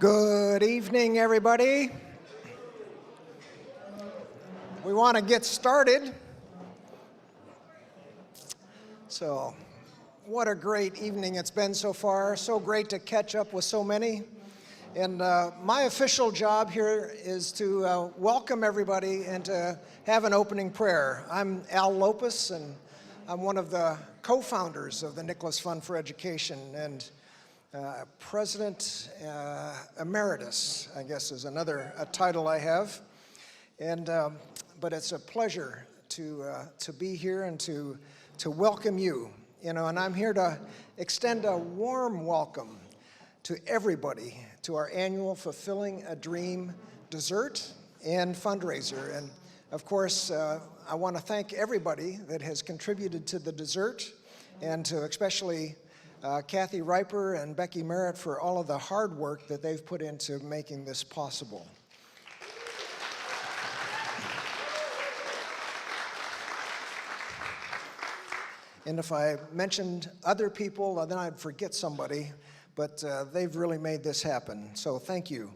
Good evening, everybody. We want to get started. So, what a great evening it's been so far. So great to catch up with so many. And my official job here is to welcome everybody and to have an opening prayer. I'm Al Lopez, and I'm one of the co-founders of the Nicolás Fund For Education, and President Emeritus, I guess, is another title I have. And but it's a pleasure to be here and to welcome you. And I'm here to extend a warm welcome to everybody to our annual Fulfilling a Dream dessert and fundraiser. And of course, I want to thank everybody that has contributed to the dessert, and to especially Kathy Riper and Becky Merritt for all of the hard work that they've put into making this possible. And if I mentioned other people, then I'd forget somebody, but they've really made this happen, so thank you.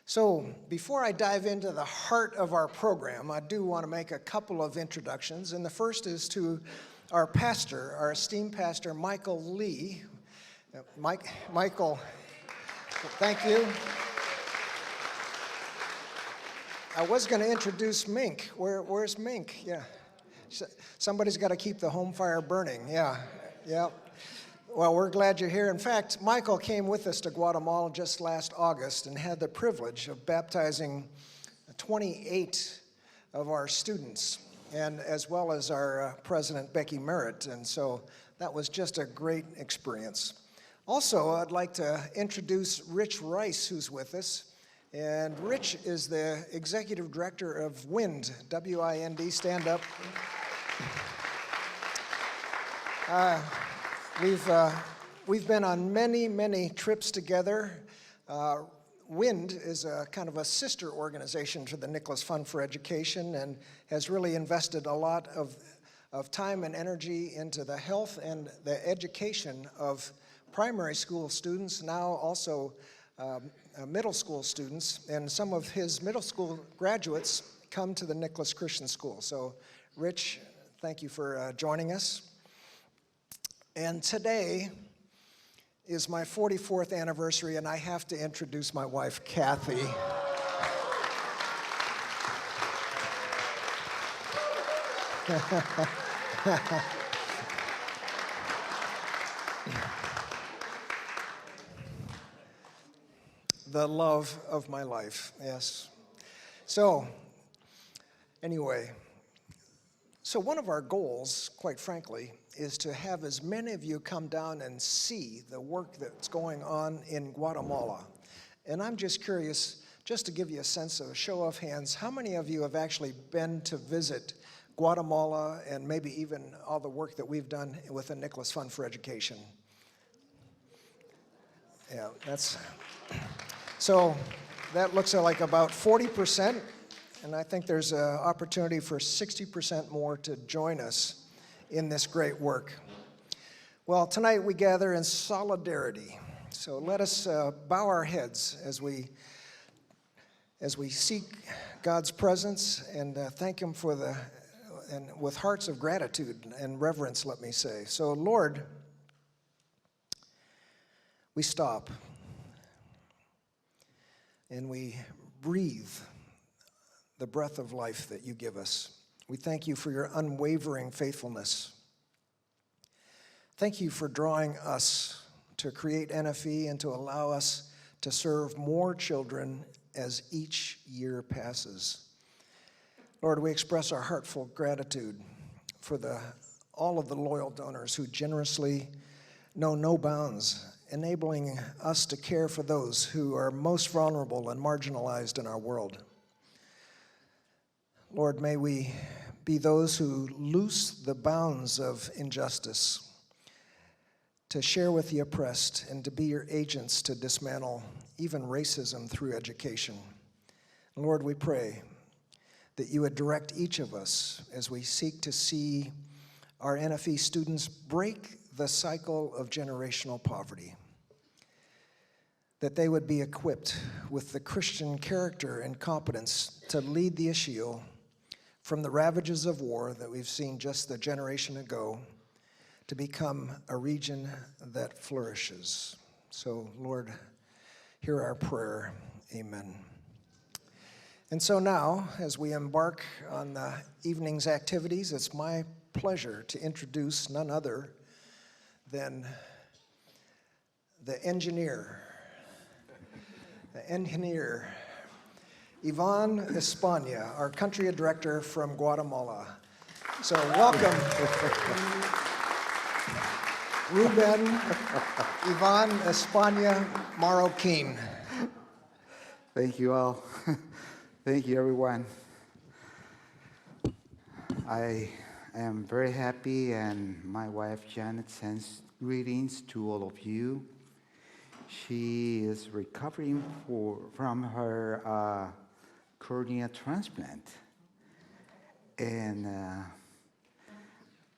So before I dive into the heart of our program, I do want to make a couple of introductions, and the first is to our pastor, our esteemed pastor, Michael Lee. Michael, thank you. I was going to introduce Mink. Where's Mink? Yeah. Somebody's got to keep the home fire burning. Yeah. Well, we're glad you're here. In fact, Michael came with us to Guatemala just last August and had the privilege of baptizing 28 of our students, and as well as our president, Becky Merritt. And so that was just a great experience. Also, I'd like to introduce Rich Rice, who's with us. And Rich is the executive director of WIND, W-I-N-D, stand up. We've been on many trips together. WIND is a kind of a sister organization to the Nicolás Fund For Education, and has really invested a lot of time and energy into the health and the education of primary school students, now also middle school students, and some of his middle school graduates come to the Nicolás Christian School. So, Rich, thank you for joining us. And today is my 44th anniversary, and I have to introduce my wife, Kathy. The love of my life, yes. So, anyway, so one of our goals, quite frankly, is to have as many of you come down and see the work that's going on in Guatemala. And I'm just curious, just to give you a sense of a show of hands, how many of you have actually been to visit Guatemala, and maybe even all the work that we've done with the Nicolás Fund For Education? Yeah, so that looks like about 40%, and I think there's an opportunity for 60% more to join us in this great work. Well, tonight we gather in solidarity. So let us bow our heads as we seek God's presence and thank Him for and with hearts of gratitude and reverence, let me say. So, Lord, we stop and we breathe the breath of life that you give us. We thank you for your unwavering faithfulness. Thank you for drawing us to create NFE and to allow us to serve more children as each year passes. Lord, we express our heartfelt gratitude for all of the loyal donors who generously know no bounds, enabling us to care for those who are most vulnerable and marginalized in our world. Lord, may we be those who loose the bounds of injustice, to share with the oppressed, and to be your agents to dismantle even racism through education. Lord, we pray that you would direct each of us as we seek to see our NFE students break the cycle of generational poverty, that they would be equipped with the Christian character and competence to lead the issue from the ravages of war that we've seen just a generation ago to become a region that flourishes. So, Lord, hear our prayer. Amen. And so now, as we embark on the evening's activities, it's my pleasure to introduce none other than the engineer, Ivan España, our country director from Guatemala. So welcome, Ruben Ivan España Marroquin. Thank you all. Thank you, everyone. I am very happy, and my wife Janet sends greetings to all of you. She is recovering from her cornea transplant, and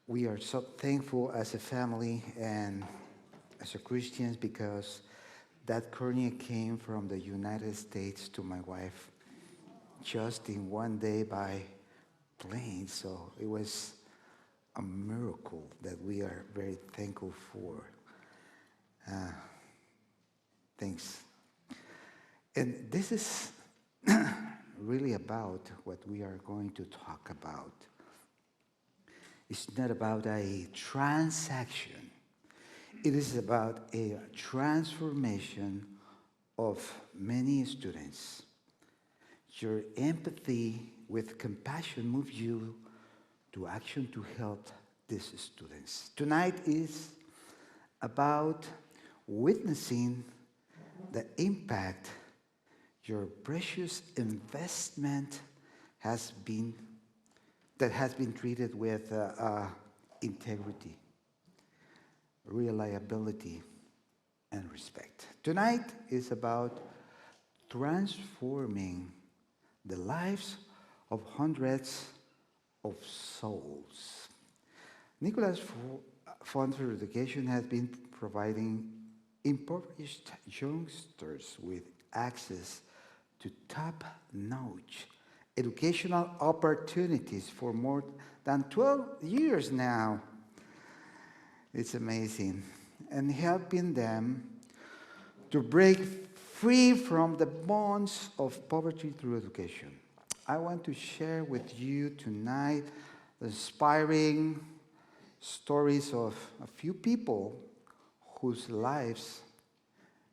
we are so thankful as a family and as a Christians because that cornea came from the United States to my wife just in one day by plane. So it was a miracle that we are very thankful for. Thanks. And this is really about what we are going to talk about. It's not about a transaction. It is about a transformation of many students. Your empathy with compassion moves you to action to help these students. Tonight is about witnessing the impact your precious investment has been treated with integrity, reliability, and respect. Tonight is about transforming the lives of hundreds of souls. Nicolás Fund For Education has been providing impoverished youngsters with access to top-notch educational opportunities for more than 12 years now. It's amazing. And helping them to break free from the bonds of poverty through education. I want to share with you tonight the inspiring stories of a few people whose lives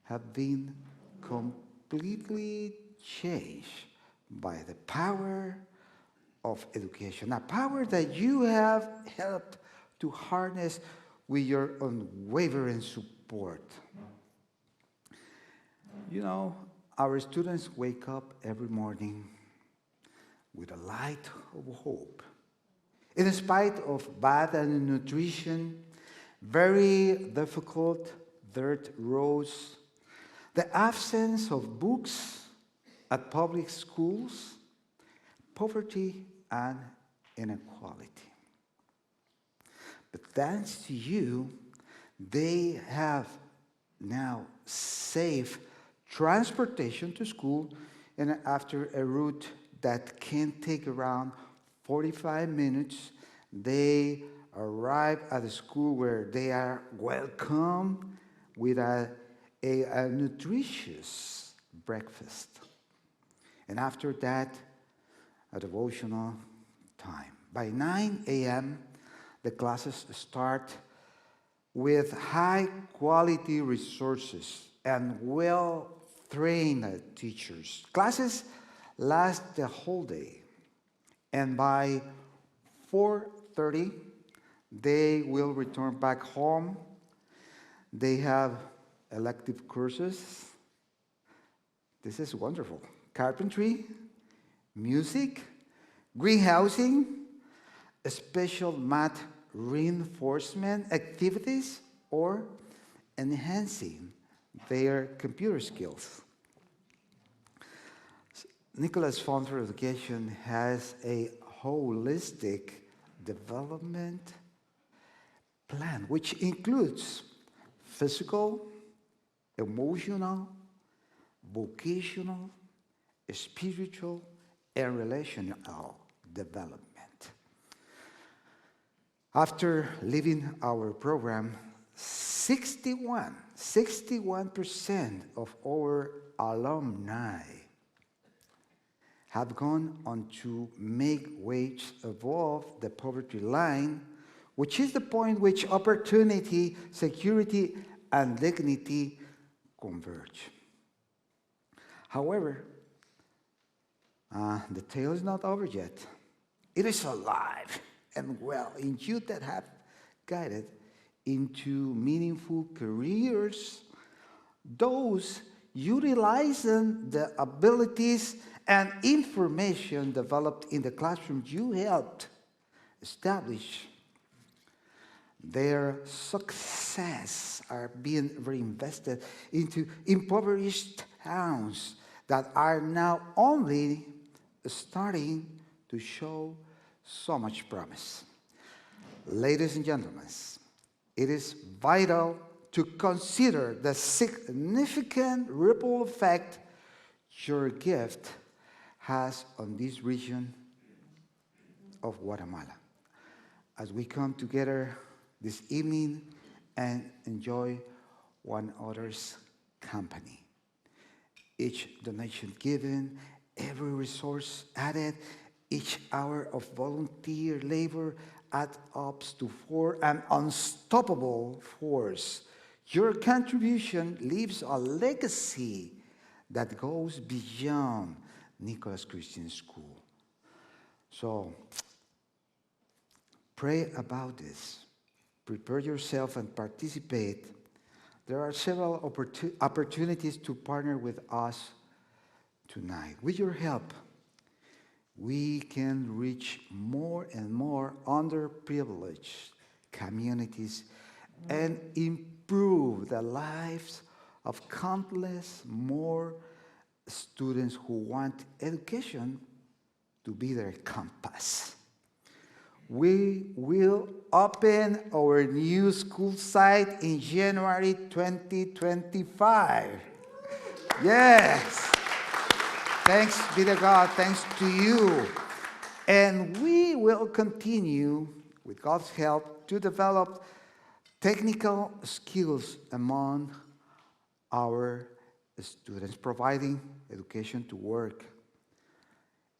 have been completely changed by the power of education, a power that you have helped to harness with your unwavering support. You know, our students wake up every morning with a light of hope. In spite of bad nutrition, very difficult dirt roads, the absence of books at public schools, poverty and inequality. But thanks to you, they have now safe transportation to school, and after a route that can take around 45 minutes, they arrive at a school where they are welcome with a nutritious breakfast. And after that, a devotional time. By 9 a.m., the classes start with high-quality resources and well-trained teachers. Classes last the whole day. And by 4:30, they will return back home. They have elective courses. This is wonderful. Carpentry, music, greenhousing, special math reinforcement activities, or enhancing their computer skills. Nicolás Fund For Education has a holistic development plan, which includes physical, emotional, vocational, spiritual, and relational development. After leaving our program, 61% of our alumni have gone on to make wage above the poverty line, which is the point which opportunity, security, and dignity converge. However, the tale is not over yet. It is alive and well in youth that have guided into meaningful careers, those utilizing the abilities and information developed in the classroom you helped establish. Their success are being reinvested into impoverished towns that are now only starting to show so much promise. Ladies and gentlemen, it is vital to consider the significant ripple effect your gift has on this region of Guatemala. As we come together this evening and enjoy one another's company. Each donation given, every resource added, each hour of volunteer labor adds up to an unstoppable force. Your contribution leaves a legacy that goes beyond Nicolás Christian School. So, pray about this. Prepare yourself and participate. There are several opportunities to partner with us tonight. With your help, we can reach more and more underprivileged communities and improve the lives of countless more students who want education to be their compass. We will open our new school site in January 2025. Yes. Thanks be to God, thanks to you. And we will continue, with God's help, to develop technical skills among our students, providing education to work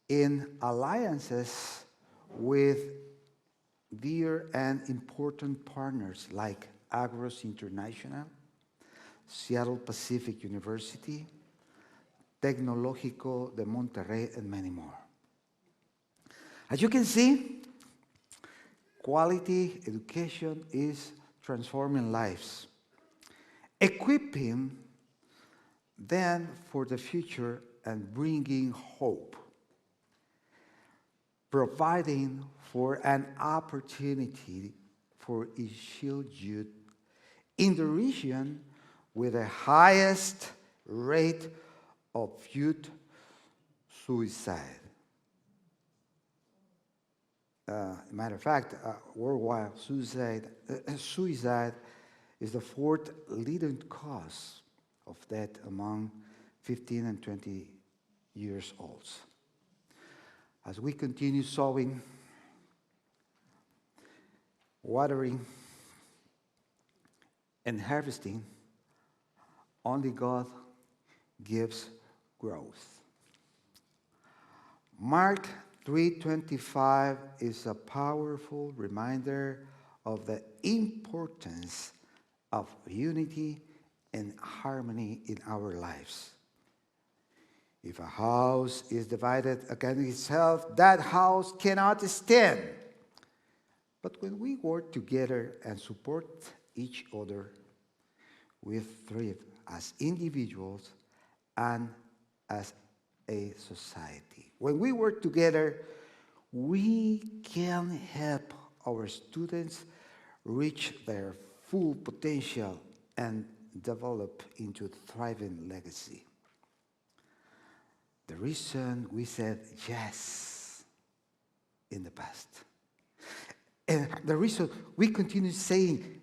in alliances with dear and important partners like Agros International, Seattle Pacific University, Tecnológico de Monterrey, and many more. As you can see, quality education is transforming lives, equipping them for the future and bringing hope, providing for an opportunity for each youth in the region with the highest rate of youth suicide. Matter of fact, worldwide suicide is the fourth leading cause of death among 15 and 20 years olds. As we continue sowing, watering, and harvesting, only God gives growth. Mark 3:25 is a powerful reminder of the importance of unity and harmony in our lives. If a house is divided against itself, that house cannot stand. But when we work together and support each other, we thrive as individuals and as a society. When we work together, we can help our students reach their full potential and develop into a thriving legacy. The reason we said yes in the past, and the reason we continue saying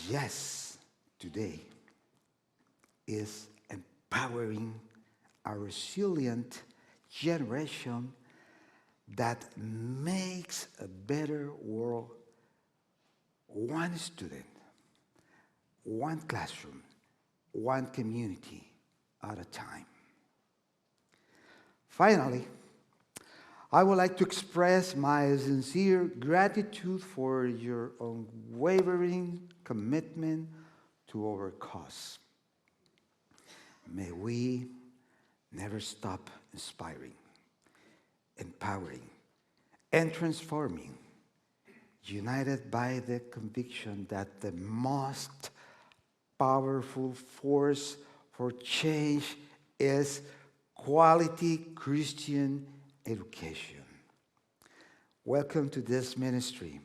yes today, is empowering a resilient generation that makes a better world one student, one classroom, one community at a time. Finally, I would like to express my sincere gratitude for your unwavering commitment to our cause. May we never stop inspiring, empowering, and transforming, united by the conviction that the most powerful force for change is quality Christian education. Welcome to this ministry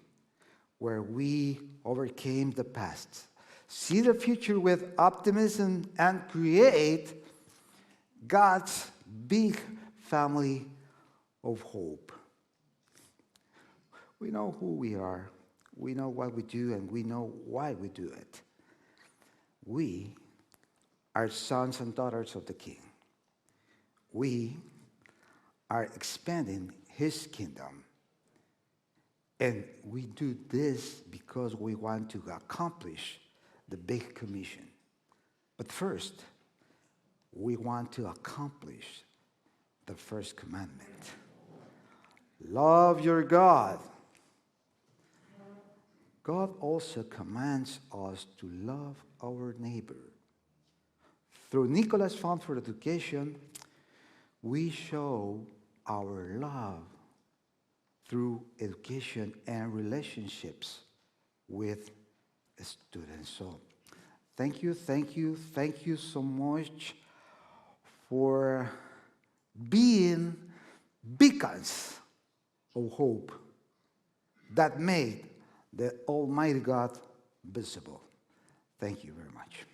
where we overcame the past, see the future with optimism, and create God's big family of hope. We know who we are, we know what we do, and we know why we do it. We are sons and daughters of the King. We are expanding His kingdom. And we do this because we want to accomplish the big commission. But first, we want to accomplish the first commandment. Love your God. God also commands us to love our neighbor. Through Nicolás Fund For Education, we show our love through education and relationships with students. So thank you so much for being beacons of hope that made the Almighty God visible. Thank you very much.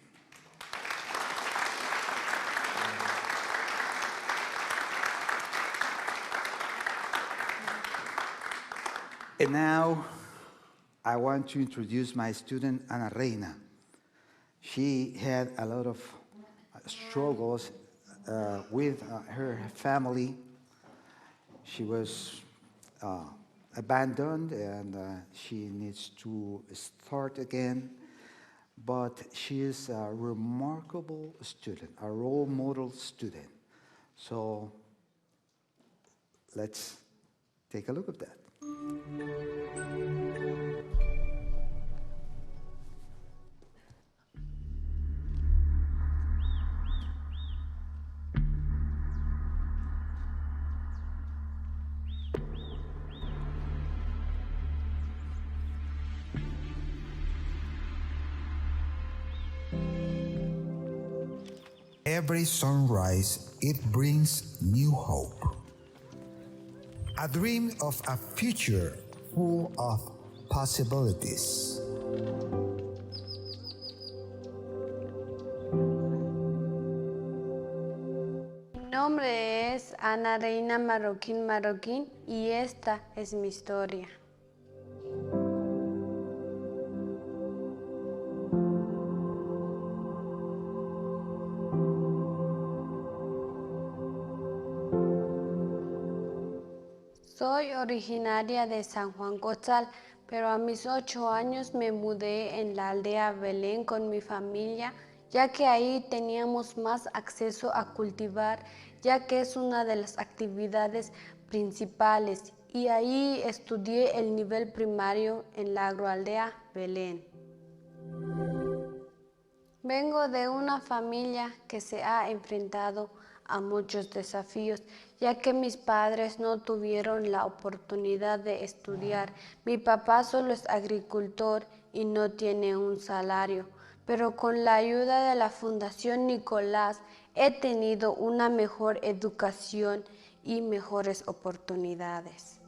And now, I want to introduce my student, Ana Reina. She had a lot of struggles with her family. She was abandoned, and she needs to start again. But she is a remarkable student, a role model student. So let's take a look at that. Every sunrise, it brings new hope. A dream of a future full of possibilities. Mi nombre es Ana Reina Marroquín y esta es mi historia. Soy originaria de San Juan Cotzal, pero a mis 8 años me mudé en la aldea Belén con mi familia, ya que ahí teníamos más acceso a cultivar, ya que es una de las actividades principales, y ahí estudié el nivel primario en la agroaldea Belén. Vengo de una familia que se ha enfrentado a muchos desafíos, ya que mis padres no tuvieron la oportunidad de estudiar. Mi papá solo es agricultor y no tiene un salario, pero con la ayuda de la Fundación Nicolás he tenido una mejor educación y mejores oportunidades.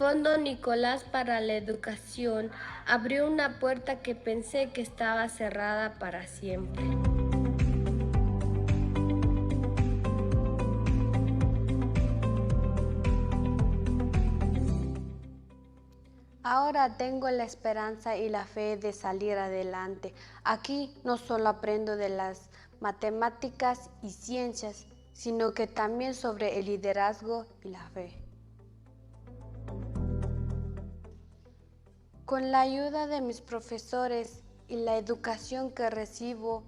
Fondo Nicolás para la Educación abrió una puerta que pensé que estaba cerrada para siempre. Ahora tengo la esperanza y la fe de salir adelante. Aquí no solo aprendo de las matemáticas y ciencias, sino que también sobre el liderazgo y la fe. Con la ayuda de mis profesores y la educación que recibo,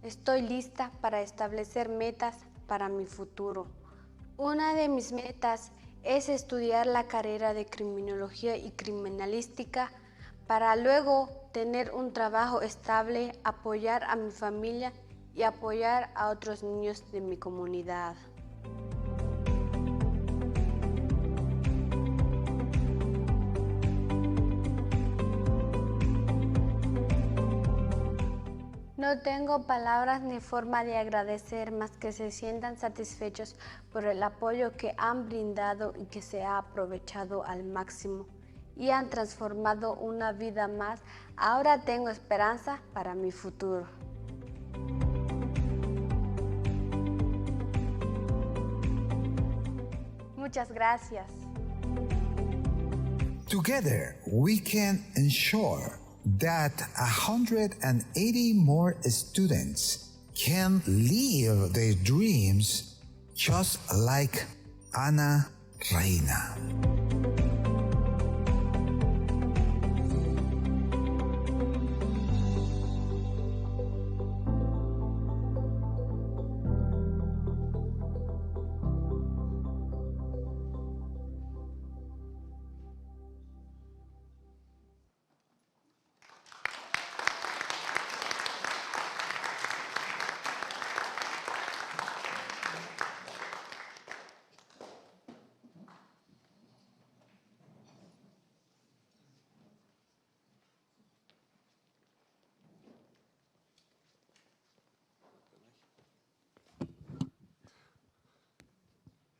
estoy lista para establecer metas para mi futuro. Una de mis metas es estudiar la carrera de criminología y criminalística para luego tener un trabajo estable, apoyar a mi familia y apoyar a otros niños de mi comunidad. No tengo palabras ni forma de agradecer más que se sientan satisfechos por el apoyo que han brindado y que se ha aprovechado al máximo y han transformado una vida más. Ahora tengo esperanza para mi futuro. Muchas gracias. Together, we can ensure that 180 more students can live their dreams just like Ana Reina.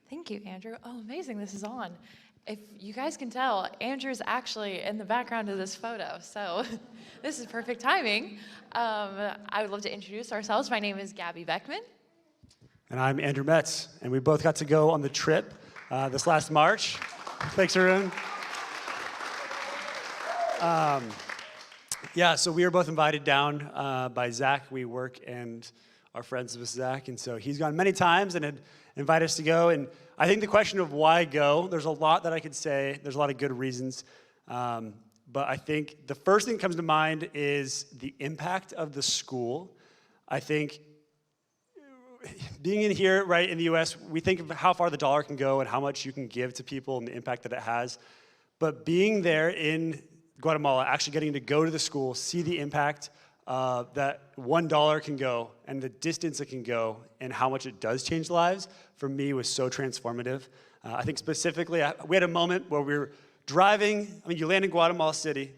Thank you, Andrew. Oh, amazing, this is on. If you guys can tell, Andrew's actually in the background of this photo, so this is perfect timing. I would love to introduce ourselves. My name is Gabby Beckman. And I'm Andrew Metz, and we both got to go on the trip this last March. Thanks, Arun. Yeah, so we were both invited down by Zach. We work and are friends with Zach, and so he's gone many times and had invited us to go. And I think the question of why go, there's a lot that I could say. There's a lot of good reasons. But I think the first thing that comes to mind is the impact of the school. I think being in here, right, in the U.S., we think of how far the dollar can go and how much you can give to people and the impact that it has. But being there in Guatemala, actually getting to go to the school, see the impact that $1 can go and the distance it can go and how much it does change lives, for me was so transformative. I think specifically, we had a moment where we were driving. I mean, you land in Guatemala City, and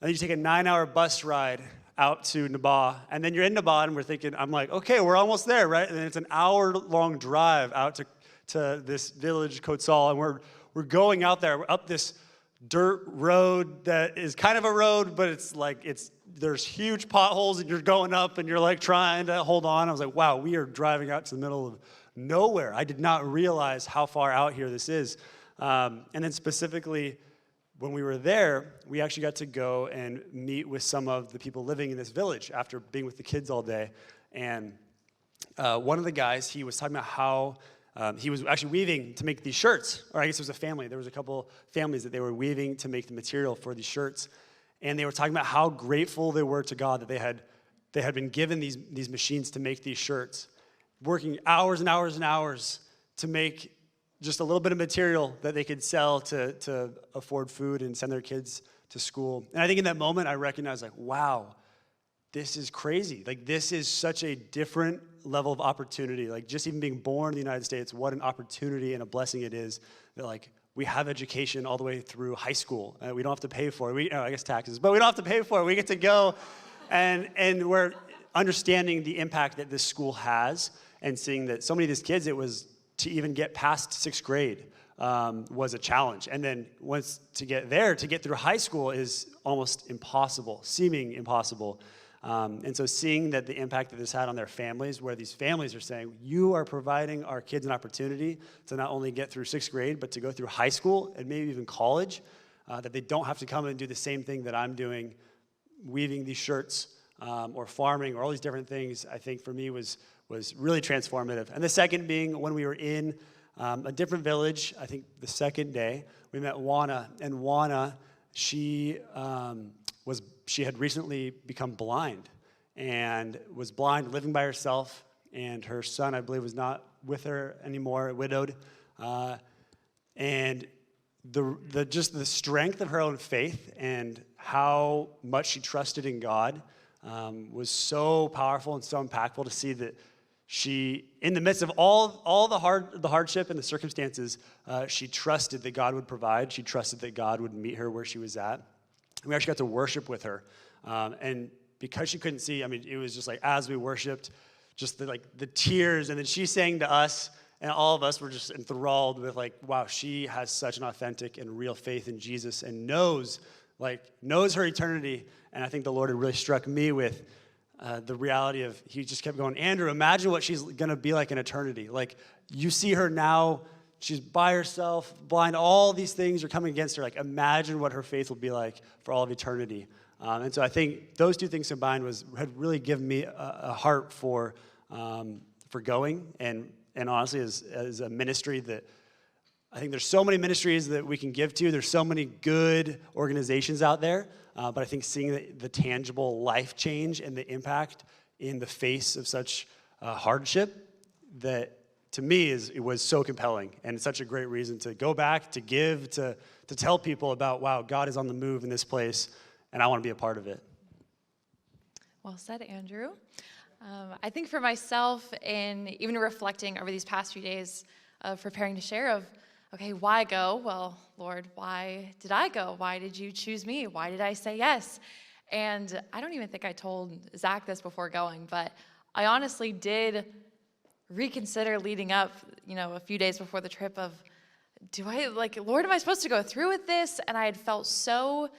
then you take a 9-hour bus ride out to Naba, and then you're in Naba, and we're thinking, I'm like, okay, we're almost there, right? And then it's an hour-long drive out to this village, Kotzal, and we're going out there. We're up this dirt road that is kind of a road, but there's huge potholes, and you're going up, and you're like trying to hold on. I was like, wow, we are driving out to the middle of nowhere. I did not realize how far out here this is. And then specifically, when we were there, we actually got to go and meet with some of the people living in this village after being with the kids all day. And one of the guys, he was talking about how he was actually weaving to make these shirts, or I guess it was a family. There was a couple families that they were weaving to make the material for these shirts. And they were talking about how grateful they were to God that they had been given these machines to make these shirts, working hours and hours and hours to make just a little bit of material that they could sell to afford food and send their kids to school. And I think in that moment, I recognized, like, wow, this is crazy. Like, this is such a different level of opportunity. Like, just even being born in the United States, what an opportunity and a blessing it is that, like, we have education all the way through high school. We don't have to pay for it. I guess taxes, but we don't have to pay for it. We get to go, and we're understanding the impact that this school has and seeing that so many of these kids, it was to even get past 6th grade. was a challenge. And then once to get there, to get through high school is almost impossible, seeming impossible. And so seeing that the impact that this had on their families, where these families are saying, you are providing our kids an opportunity to not only get through 6th grade, but to go through high school and maybe even college, that they don't have to come and do the same thing that I'm doing, weaving these shirts or farming or all these different things, I think for me was really transformative. And the second being when we were in a different village, I think the second day, we met Juana. And Juana, she had recently become blind and was blind, living by herself, and her son, I believe, was not with her anymore, widowed. And just the strength of her own faith and how much she trusted in God was so powerful and so impactful to see that she, in the midst of all the hardship and the circumstances, she trusted that God would provide. She trusted that God would meet her where she was at. We actually got to worship with her. And because she couldn't see, I mean, it was just like as we worshiped, just the tears, and then she sang to us, and all of us were just enthralled with like, wow, she has such an authentic and real faith in Jesus and knows her eternity. And I think the Lord had really struck me with the reality of, he just kept going, Andrew, imagine what she's going to be like in eternity. Like, you see her now, she's by herself, blind, all these things are coming against her. Like, imagine what her faith will be like for all of eternity. And so I think those two things combined had really given me a heart for going, and honestly, as a ministry that I think there's so many ministries that we can give to. There's so many good organizations out there, but I think seeing the tangible life change and the impact in the face of such hardship, that to me it was so compelling, and it's such a great reason to go back, to give, to tell people about, wow, God is on the move in this place, and I want to be a part of it. Well said, Andrew. I think for myself, in even reflecting over these past few days of preparing to share okay, why go? Well, Lord, why did I go? Why did you choose me? Why did I say yes? And I don't even think I told Zach this before going, but I honestly did reconsider leading up, a few days before the trip of, Lord, am I supposed to go through with this? And I had felt so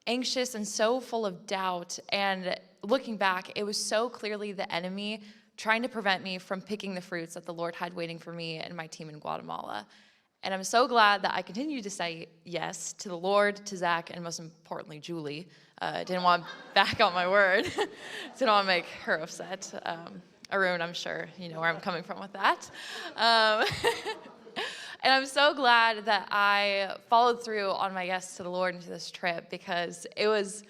anxious and so full of doubt. And looking back, it was so clearly the enemy trying to prevent me from picking the fruits that the Lord had waiting for me and my team in Guatemala. And I'm so glad that I continued to say yes to the Lord, to Zach, and most importantly, Julie. Didn't want to back on my word. Didn't want to make her upset. Arun, I'm sure you know where I'm coming from with that. And I'm so glad that I followed through on my yes to the Lord and to this trip, because it was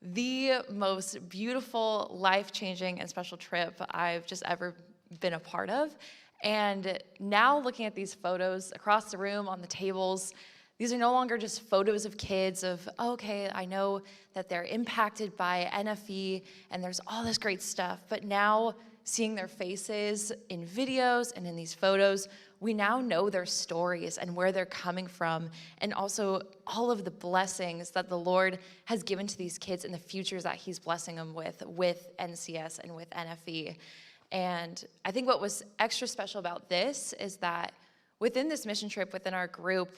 the most beautiful, life-changing, and special trip I've just ever been a part of. And now looking at these photos across the room on the tables, these are no longer just photos of kids of, okay, I know that they're impacted by NFE and there's all this great stuff, but now seeing their faces in videos and in these photos, we now know their stories and where they're coming from, and also all of the blessings that the Lord has given to these kids and the futures that he's blessing them with NCS and with NFE. And I think what was extra special about this is that within this mission trip, within our group,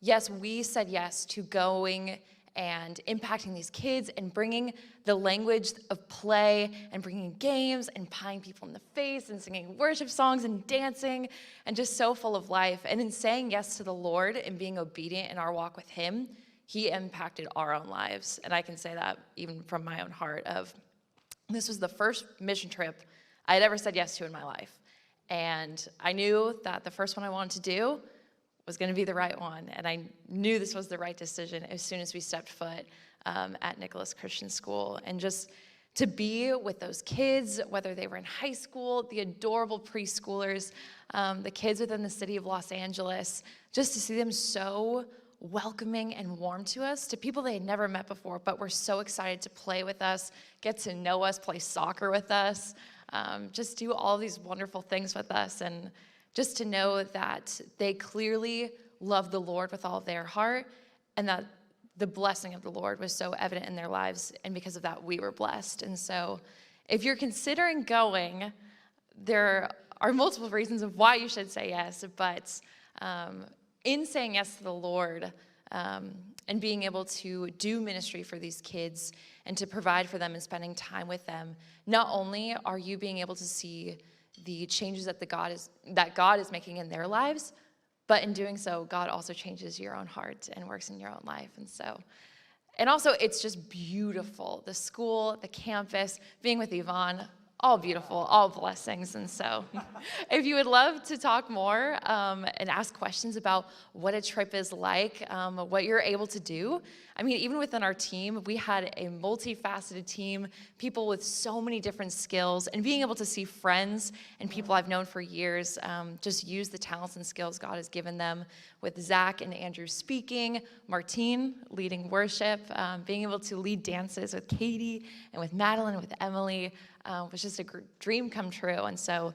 yes, we said yes to going and impacting these kids and bringing the language of play and bringing games and pieing people in the face and singing worship songs and dancing and just so full of life. And in saying yes to the Lord and being obedient in our walk with him, he impacted our own lives. And I can say that even from my own heart of, this was the first mission trip I had ever said yes to in my life. And I knew that the first one I wanted to do was going to be the right one. And I knew this was the right decision as soon as we stepped foot at Nicolás Christian School. And just to be with those kids, whether they were in high school, the adorable preschoolers, the kids within the city of Los Angeles, just to see them so welcoming and warm to us, to people they had never met before, but were so excited to play with us, get to know us, play soccer with us, just do all these wonderful things with us. And just to know that they clearly love the Lord with all their heart, and that the blessing of the Lord was so evident in their lives, and because of that, we were blessed. And so if you're considering going, there are multiple reasons of why you should say yes, but in saying yes to the Lord and being able to do ministry for these kids and to provide for them and spending time with them, not only are you being able to see the changes that God is making in their lives, but in doing so, God also changes your own heart and works in your own life. And also, it's just beautiful. The school, the campus, being with Ivan, all beautiful, all blessings. And so if you would love to talk more and ask questions about what a trip is like, what you're able to do, I mean, even within our team, we had a multifaceted team, people with so many different skills, and being able to see friends and people I've known for years just use the talents and skills God has given them, with Zach and Andrew speaking, Martine leading worship, being able to lead dances with Katie and with Madeline and with Emily was just a dream come true. And so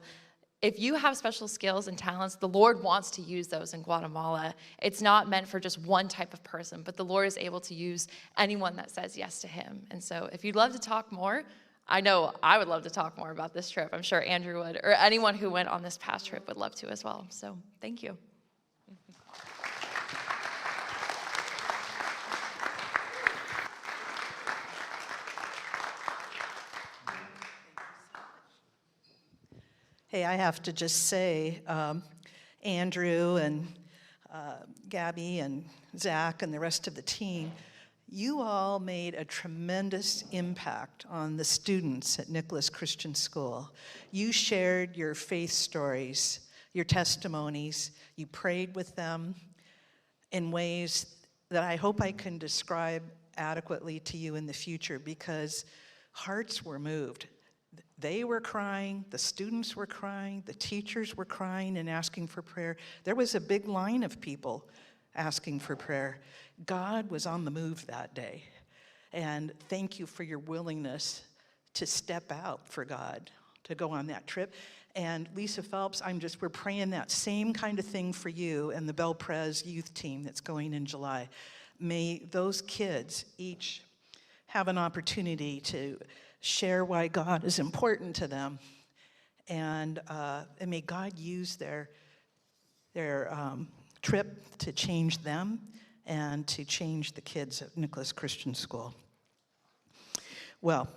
if you have special skills and talents, the Lord wants to use those in Guatemala. It's not meant for just one type of person, but the Lord is able to use anyone that says yes to him. And so if you'd love to talk more, I know I would love to talk more about this trip. I'm sure Andrew would, or anyone who went on this past trip would love to as well. So thank you. Hey, I have to just say, Andrew and Gabby and Zach and the rest of the team, you all made a tremendous impact on the students at Nicolás Christian School. You shared your faith stories, your testimonies. You prayed with them in ways that I hope I can describe adequately to you in the future, because hearts were moved. They were crying, the students were crying, the teachers were crying and asking for prayer. There was a big line of people asking for prayer. God was on the move that day. And thank you for your willingness to step out for God, to go on that trip. And Lisa Phelps, we're praying that same kind of thing for you and the Bel Prez youth team that's going in July. May those kids each have an opportunity to share why God is important to them, and may God use their trip to change them and to change the kids at Nicolás Christian School. Well,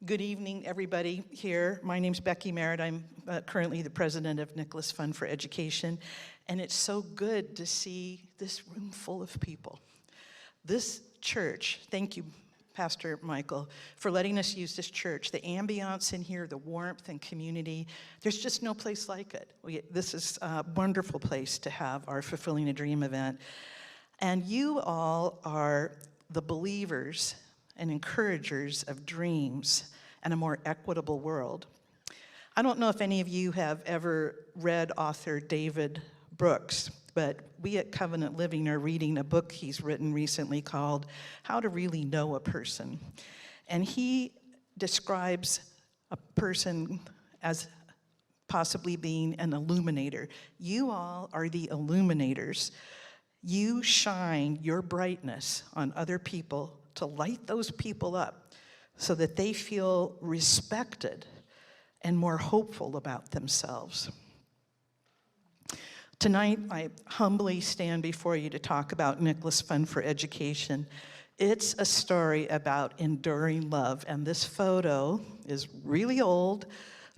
good evening, everybody here. My name's Becky Merritt. I'm currently the president of Nicolás Fund for Education, and it's so good to see this room full of people. This church, thank you, Pastor Michael, for letting us use this church. The ambiance in here, the warmth and community, there's just no place like it. This is a wonderful place to have our Fulfilling a Dream event. And you all are the believers and encouragers of dreams and a more equitable world. I don't know if any of you have ever read author David Brooks, but we at Covenant Living are reading a book he's written recently called How to Really Know a Person. And he describes a person as possibly being an illuminator. You all are the illuminators. You shine your brightness on other people to light those people up so that they feel respected and more hopeful about themselves. Tonight, I humbly stand before you to talk about Nicolás Fund for Education. It's a story about enduring love, and this photo is really old,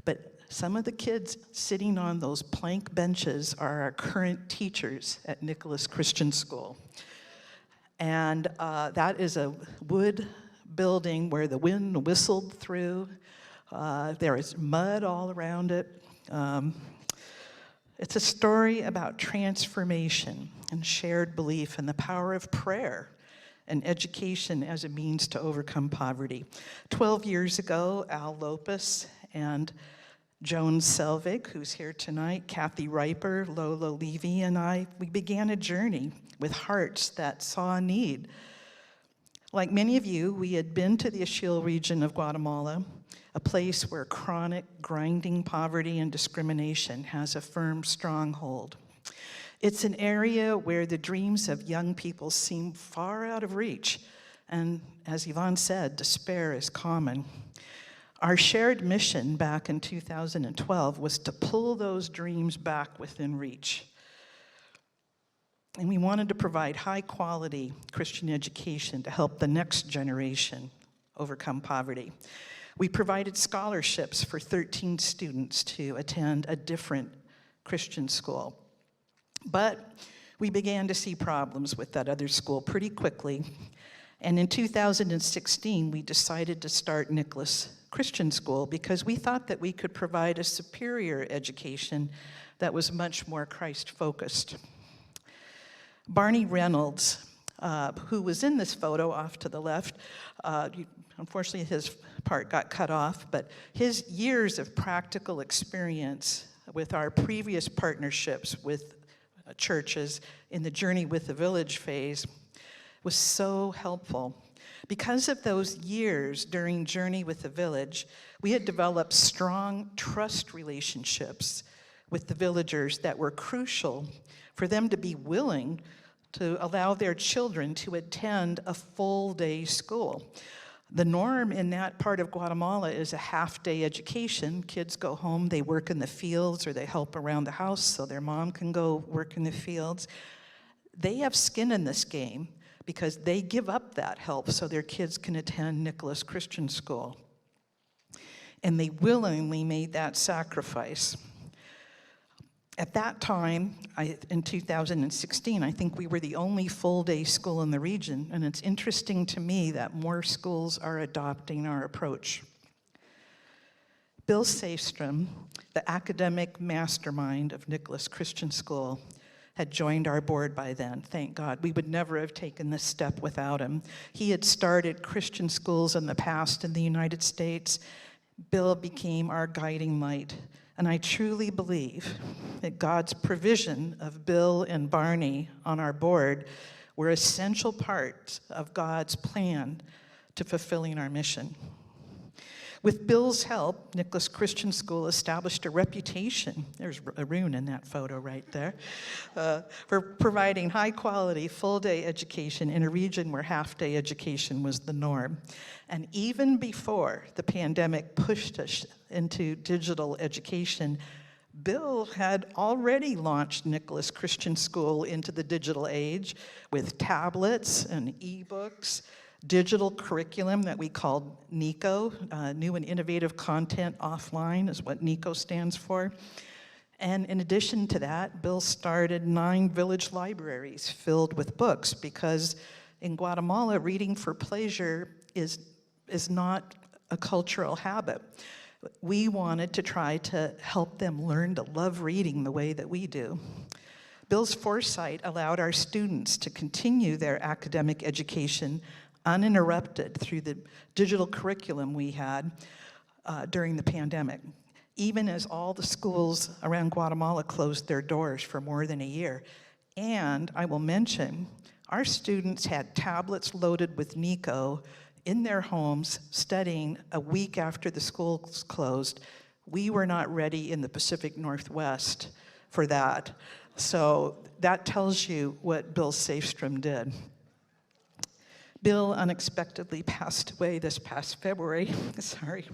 but some of the kids sitting on those plank benches are our current teachers at Nicolás Christian School. And that is a wood building where the wind whistled through. There is mud all around it. It's a story about transformation and shared belief and the power of prayer and education as a means to overcome poverty. 12 years ago, Al Lopez and Joan Selvig, who's here tonight, Kathy Riper, Lola Levy, and we began a journey with hearts that saw a need. Like many of you, we had been to the Ixil region of Guatemala, a place where chronic, grinding poverty and discrimination has a firm stronghold. It's an area where the dreams of young people seem far out of reach, and as Ivan said, despair is common. Our shared mission back in 2012 was to pull those dreams back within reach. And we wanted to provide high-quality Christian education to help the next generation overcome poverty. We provided scholarships for 13 students to attend a different Christian school. But we began to see problems with that other school pretty quickly. And in 2016, we decided to start Nicolás Christian School because we thought that we could provide a superior education that was much more Christ-focused. Barney Reynolds, who was in this photo off to the left, unfortunately his part got cut off, but his years of practical experience with our previous partnerships with churches in the Journey with the Village phase was so helpful. Because of those years during Journey with the Village, we had developed strong trust relationships with the villagers that were crucial for them to be willing to allow their children to attend a full-day school. The norm in that part of Guatemala is a half-day education. Kids go home, they work in the fields, or they help around the house so their mom can go work in the fields. They have skin in this game because they give up that help so their kids can attend Nicolás Christian School. And they willingly made that sacrifice. At that time, in 2016, I think we were the only full-day school in the region, and it's interesting to me that more schools are adopting our approach. Bill Safstrom, the academic mastermind of Nicolás Christian School, had joined our board by then, thank God. We would never have taken this step without him. He had started Christian schools in the past in the United States. Bill became our guiding light. And I truly believe that God's provision of Bill and Barney on our board were essential parts of God's plan to fulfilling our mission. With Bill's help, Nicolás Christian School established a reputation, there's Arun in that photo right there, for providing high-quality, full-day education in a region where half-day education was the norm. And even before the pandemic pushed us into digital education, Bill had already launched Nicolás Christian School into the digital age with tablets and ebooks, digital curriculum that we called NICO, New and Innovative Content Offline is what NICO stands for. And in addition to that, Bill started 9 village libraries filled with books because in Guatemala, reading for pleasure is not a cultural habit. We wanted to try to help them learn to love reading the way that we do. Bill's foresight allowed our students to continue their academic education uninterrupted through the digital curriculum we had during the pandemic, even as all the schools around Guatemala closed their doors for more than a year. And I will mention, our students had tablets loaded with NICO in their homes studying a week after the schools closed. We were not ready in the Pacific Northwest for that. So that tells you what Bill Safstrom did. Bill unexpectedly passed away this past February. Sorry.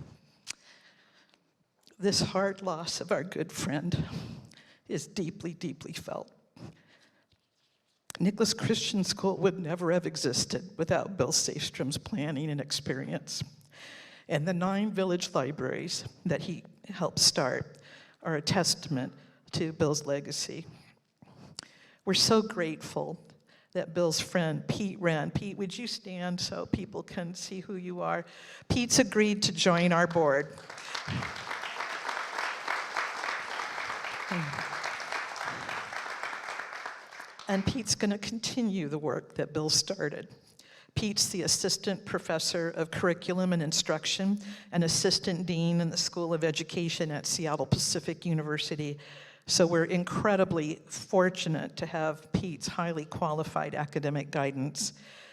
This hard loss of our good friend is deeply, deeply felt. Nicolás Christian School would never have existed without Bill Safstrom's planning and experience. And the 9 village libraries that he helped start are a testament to Bill's legacy. We're so grateful that Bill's friend, Pete Wren. Pete, would you stand so people can see who you are? Pete's agreed to join our board. And Pete's going to continue the work that Bill started. Pete's the assistant professor of curriculum and instruction and assistant dean in the School of Education at Seattle Pacific University. So we're incredibly fortunate to have Pete's highly qualified academic guidance,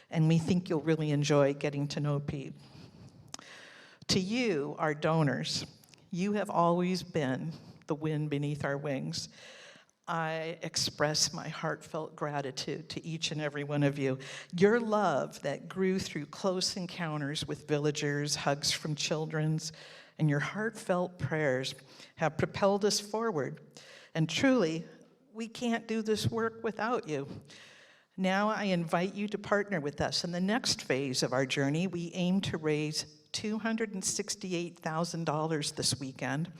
and we think you'll really enjoy getting to know Pete. To you, our donors, you have always been the wind beneath our wings. I express my heartfelt gratitude to each and every one of you. Your love that grew through close encounters with villagers, hugs from children, and your heartfelt prayers have propelled us forward. And truly, we can't do this work without you. Now I invite you to partner with us. In the next phase of our journey, we aim to raise $268,000 this weekend,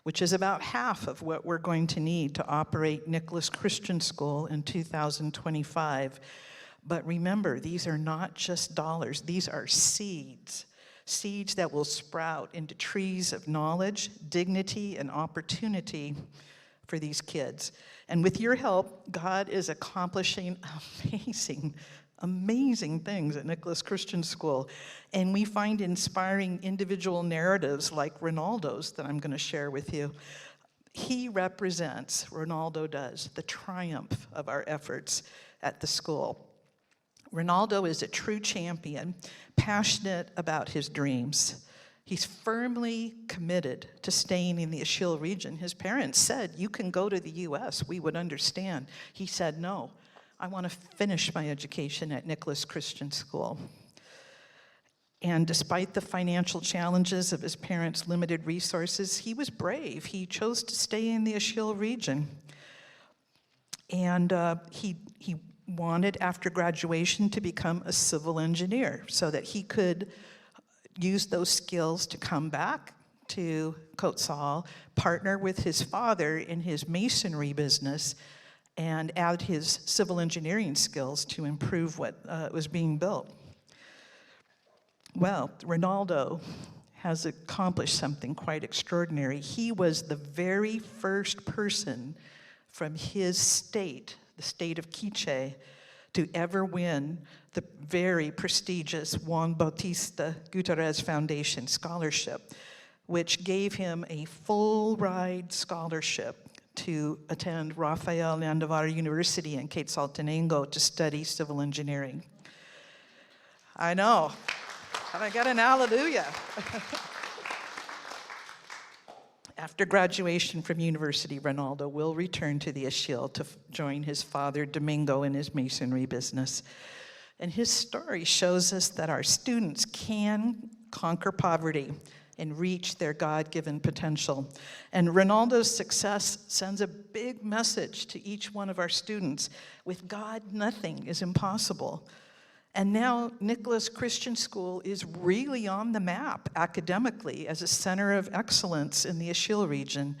which is about half of what we're going to need to operate Nicolás Christian School in 2025. But remember, these are not just dollars, these are seeds. Seeds that will sprout into trees of knowledge, dignity, and opportunity for these kids. And with your help, God is accomplishing amazing things at Nicolás Christian School. And we find inspiring individual narratives like Ronaldo's that I'm going to share with you. He represents, Ronaldo does, the triumph of our efforts at the school. Ronaldo is a true champion, passionate about his dreams. He's firmly committed to staying in the Ashil region. His parents said, you can go to the US, we would understand. He said, no, I want to finish my education at Nicolás Christian School. And despite the financial challenges of his parents' limited resources, he was brave. He chose to stay in the Ashil region. And he wanted, after graduation, to become a civil engineer so that he could use those skills to come back to Kotzal, partner with his father in his masonry business, and add his civil engineering skills to improve what was being built. Well, Ronaldo has accomplished something quite extraordinary. He was the very first person from his state, the state of Quiché, to ever win the very prestigious Juan Bautista Gutierrez Foundation Scholarship, which gave him a full ride scholarship to attend Rafael Landavar University in Quetzaltenango to study civil engineering. I know, and I got an hallelujah. After graduation from university, Ronaldo will return to the Ashil to join his father, Domingo, in his masonry business. And his story shows us that our students can conquer poverty and reach their God-given potential. And Ronaldo's success sends a big message to each one of our students. With God, nothing is impossible. And now Nicolás Christian School is really on the map academically as a center of excellence in the Ashil region.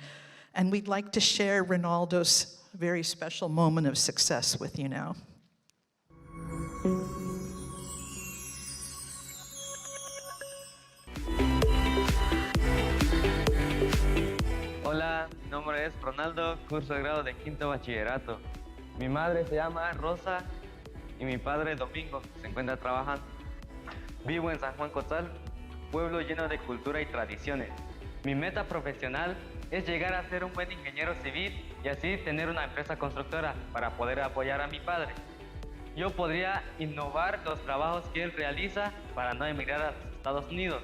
And we'd like to share Ronaldo's very special moment of success with you now. Hola, mi nombre es Ronaldo, curso de grado de quinto bachillerato. Mi madre se llama Rosa y mi padre Domingo se encuentra trabajando. Vivo en San Juan Cotzal, pueblo lleno de cultura y tradiciones. Mi meta profesional es llegar a ser un buen ingeniero civil y así tener una empresa constructora para poder apoyar a mi padre. Yo podría innovar los trabajos que él realiza para no emigrar a los Estados Unidos.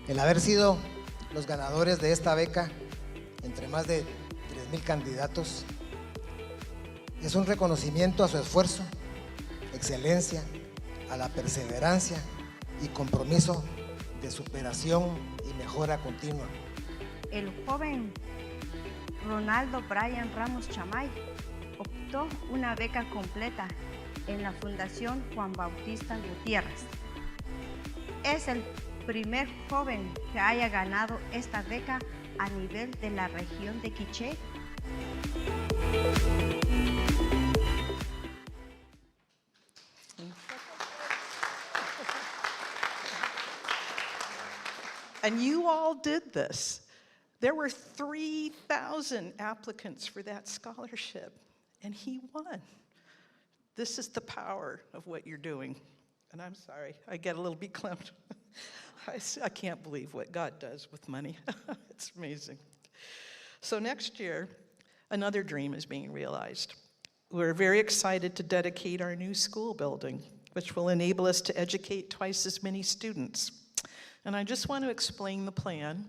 El haber sido los ganadores de esta beca entre más de 3,000 candidatos es un reconocimiento a su esfuerzo, excelencia, a la perseverancia y compromiso de superación y mejora continua. El joven Ronaldo Brian Ramos Chamay optó una beca completa en la Fundación Juan Bautista Gutiérrez. Es el primer joven que haya ganado esta beca a nivel de la región de Quiché. And you all did this. There were 3,000 applicants for that scholarship, and he won. This is the power of what you're doing. And I'm sorry, I get a little bit clamped. I can't believe what God does with money. It's amazing. So next year, another dream is being realized. we're very excited to dedicate our new school building, which will enable us to educate twice as many students. And I just want to explain the plan.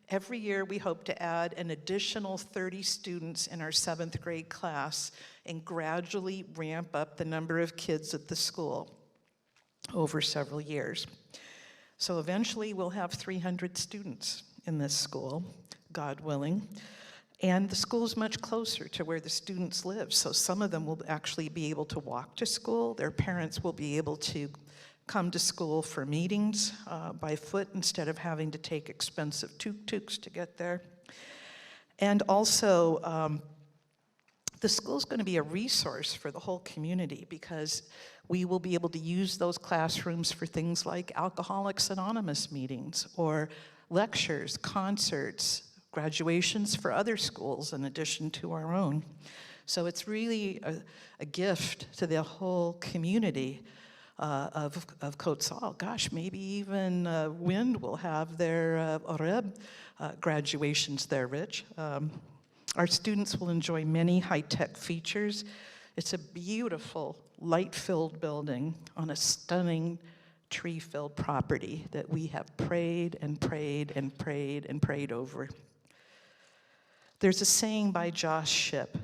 Every year, we hope to add an additional 30 students in our 7th grade class and gradually ramp up the number of kids at the school over several years. So eventually, we'll have 300 students in this school, God willing. And the school's much closer to where the students live, so some of them will actually be able to walk to school. Their parents will be able to come to school for meetings by foot instead of having to take expensive tuk-tuks to get there. And also, the school's going to be a resource for the whole community because we will be able to use those classrooms for things like Alcoholics Anonymous meetings or lectures, concerts, graduations for other schools in addition to our own. So it's really a gift to the whole community of Quetzal. Gosh, maybe even Wind will have their Oreb graduations there, Rich. Our students will enjoy many high-tech features. It's a beautiful, light-filled building on a stunning tree-filled property that we have prayed and prayed and prayed and prayed over. There's a saying by Josh Shipp,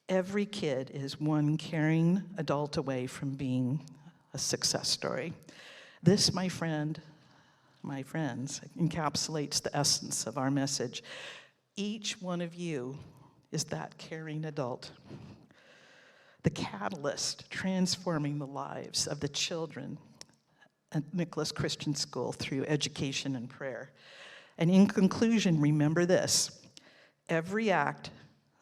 every kid is one caring adult away from being a success story. This, my friends, encapsulates the essence of our message. Each one of you is that caring adult. The catalyst transforming the lives of the children at Nicolás Christian School through education and prayer. And in conclusion, remember this. Every act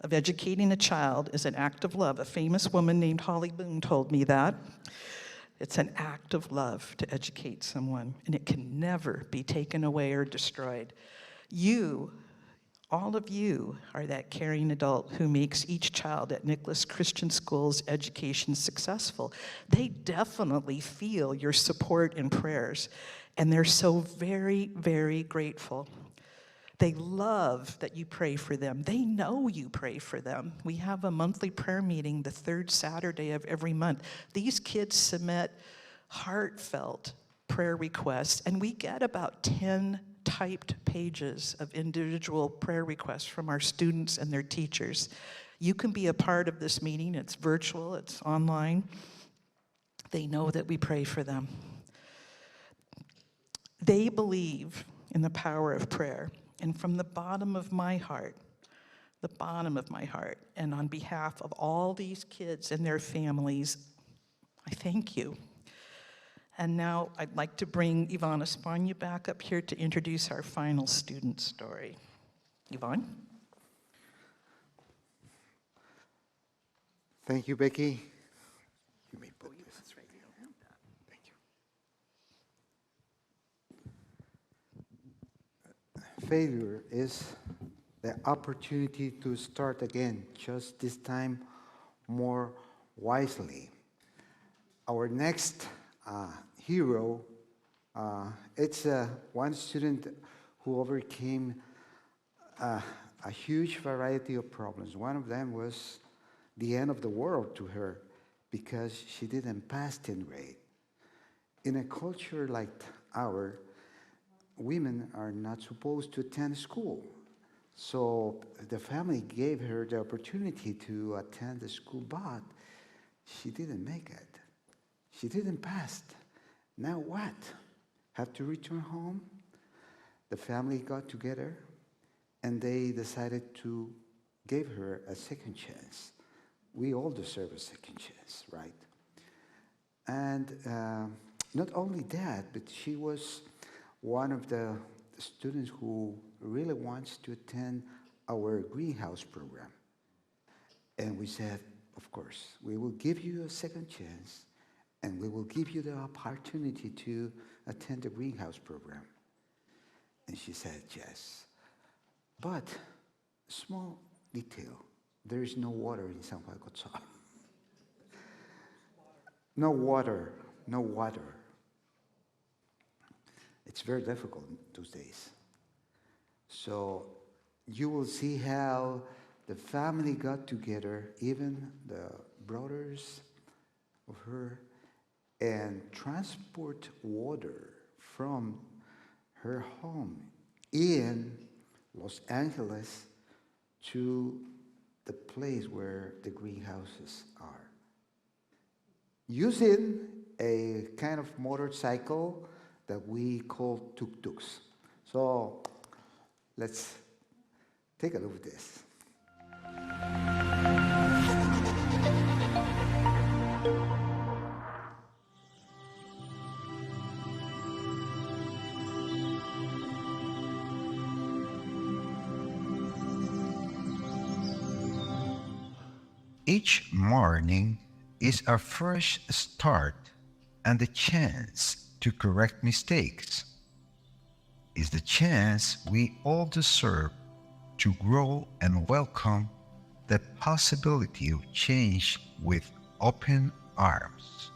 of educating a child is an act of love. A famous woman named Holly Boone told me that. It's an act of love to educate someone, and it can never be taken away or destroyed. You, all of you, are that caring adult who makes each child at Nicolás Christian School's education successful. They definitely feel your support and prayers, and they're so very, very grateful. They love that you pray for them. They know you pray for them. We have a monthly prayer meeting the 3rd Saturday of every month. These kids submit heartfelt prayer requests, and we get about 10 typed pages of individual prayer requests from our students and their teachers. You can be a part of this meeting. It's virtual, it's online. They know that we pray for them. They believe in the power of prayer. And from the bottom of my heart, and on behalf of all these kids and their families, I thank you. And now I'd like to bring Ivan España back up here to introduce our final student story. Ivan? Thank you, Becky. You may put this right here. Thank you. Failure is the opportunity to start again, just this time more wisely. Our next hero, it's one student who overcame a huge variety of problems. One of them was the end of the world to her because she didn't pass 10th grade. In a culture like ours, women are not supposed to attend school. So the family gave her the opportunity to attend the school, but she didn't make it. She didn't pass. Now what? Have to return home? The family got together and they decided to give her a second chance. We all deserve a second chance, right? And not only that, but she was one of the students who really wants to attend our greenhouse program. And we said, of course, we will give you a second chance and we will give you the opportunity to attend the greenhouse program. And she said, yes. But, small detail, there is no water in San Juan Quetzal. No water, no water. It's very difficult those days. So you will see how the family got together, even the brothers of her, and transport water from her home in Los Angeles to the place where the greenhouses are, using a kind of motorcycle that we call tuk-tuks. So let's take a look at this. Each morning is our fresh start and the chance to correct mistakes. Is the chance we all deserve to grow and welcome the possibility of change with open arms.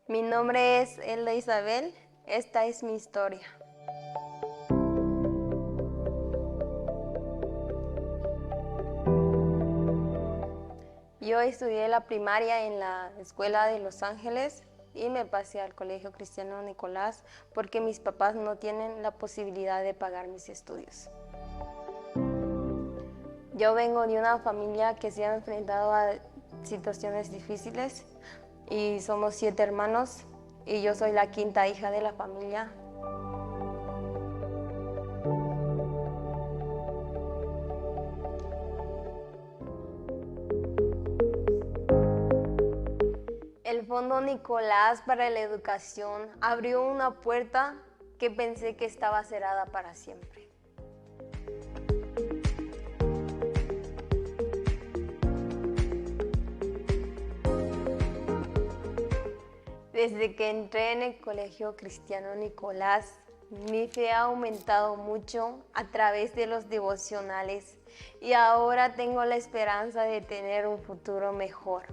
Mi nombre es Elda Isabel, esta es mi historia. Yo estudié la primaria en la escuela de Los Ángeles y me pasé al colegio cristiano Nicolás porque mis papás no tienen la posibilidad de pagar mis estudios. Yo vengo de una familia que se ha enfrentado a situaciones difíciles y somos 7 hermanos y yo soy la 5ª hija de la familia. El Fondo Nicolás para la Educación abrió una puerta que pensé que estaba cerrada para siempre. Desde que entré en el colegio cristiano Nicolás, mi fe ha aumentado mucho a través de los devocionales y ahora tengo la esperanza de tener un futuro mejor.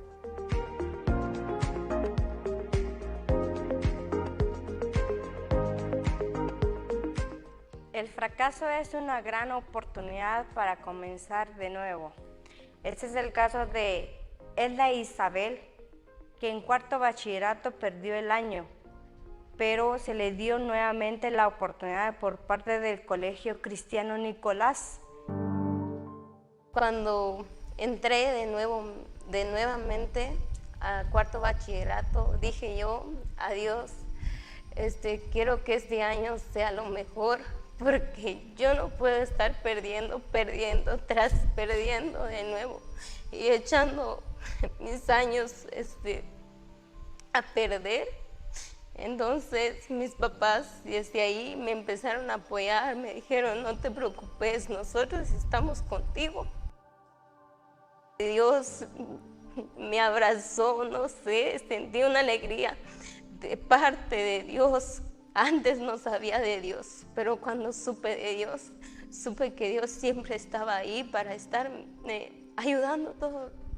El fracaso es una gran oportunidad para comenzar de nuevo. Este es el caso de Elda Isabel, que en 4º bachillerato perdió el año, pero se le dio nuevamente la oportunidad por parte del colegio cristiano Nicolás. Cuando entré nuevamente a 4º bachillerato, dije yo, adiós, quiero que este año sea lo mejor, porque yo no puedo estar perdiendo de nuevo y echando mis años a perder. Entonces mis papás desde ahí me empezaron a apoyar, me dijeron, no te preocupes, nosotros estamos contigo. Dios me abrazó, no sé, sentí una alegría de parte de Dios. Antes no sabía de Dios, pero cuando supe de Dios, supe que Dios siempre estaba ahí para estarme ayudando